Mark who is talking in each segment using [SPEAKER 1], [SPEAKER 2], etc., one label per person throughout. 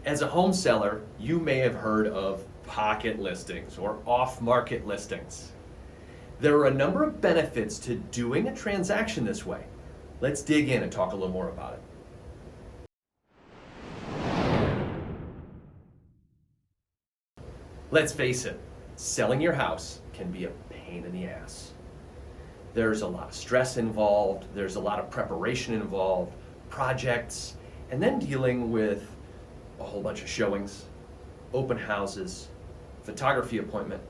[SPEAKER 1] As a home seller, you may have heard of pocket listings or off-market listings. There are a number of benefits to doing a transaction this way. Let's dig in and talk a little more about it. Let's face it, selling your house can be a pain in the ass. There's a lot of stress involved, there's a lot of preparation involved, projects, and then dealing with a whole bunch of showings, open houses, photography appointment,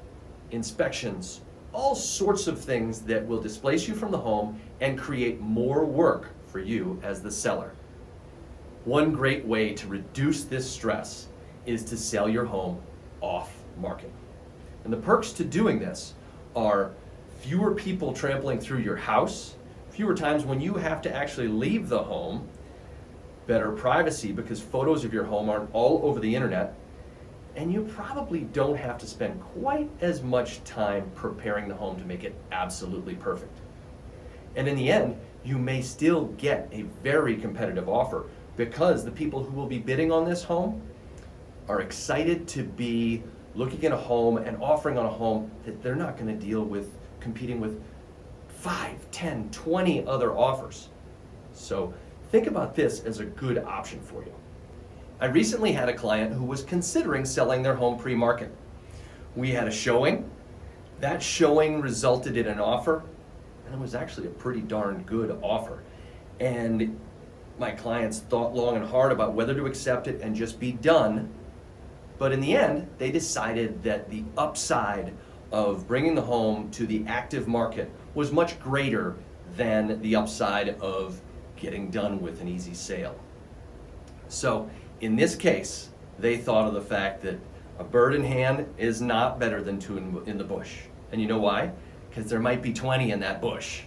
[SPEAKER 1] inspections, all sorts of things that will displace you from the home and create more work for you as the seller. One great way to reduce this stress is to sell your home off market. And the perks to doing this are fewer people trampling through your house, fewer times when you have to actually leave the home, better privacy because photos of your home aren't all over the internet, and you probably don't have to spend quite as much time preparing the home to make it absolutely perfect. And in the end, you may still get a very competitive offer because the people who will be bidding on this home are excited to be looking at a home and offering on a home that they're not going to deal with competing with 5, 10, 20 other offers. So think about this as a good option for you. I recently had a client who was considering selling their home pre-market. We had a showing. That showing resulted in an offer, and it was actually a pretty darn good offer. And my clients thought long and hard about whether to accept it and just be done. But in the end, they decided that the upside of bringing the home to the active market was much greater than the upside of getting done with an easy sale. So in this case, they thought of the fact that a bird in hand is not better than two in the bush. And you know why? Because there might be 20 in that bush.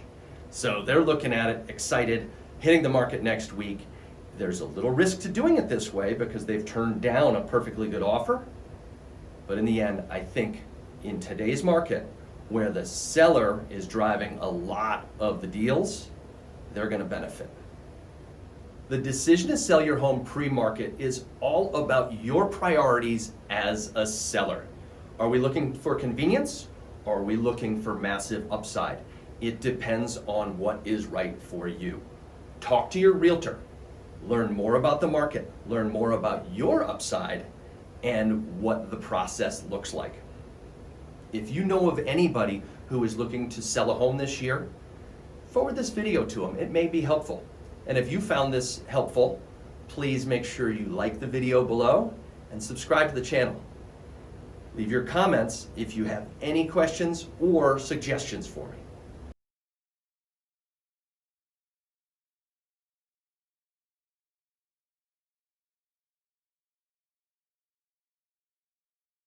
[SPEAKER 1] So they're looking at it, excited, hitting the market next week. There's a little risk to doing it this way because they've turned down a perfectly good offer. But in the end, I think in today's market, where the seller is driving a lot of the deals, they're going to benefit. The decision to sell your home pre-market is all about your priorities as a seller. Are we looking for convenience or are we looking for massive upside? It depends on what is right for you. Talk to your realtor. Learn more about the market. Learn more about your upside and what the process looks like. If you know of anybody who is looking to sell a home this year, forward this video to them. It may be helpful. And if you found this helpful, please make sure you like the video below and subscribe to the channel. Leave your comments if you have any questions or suggestions for me.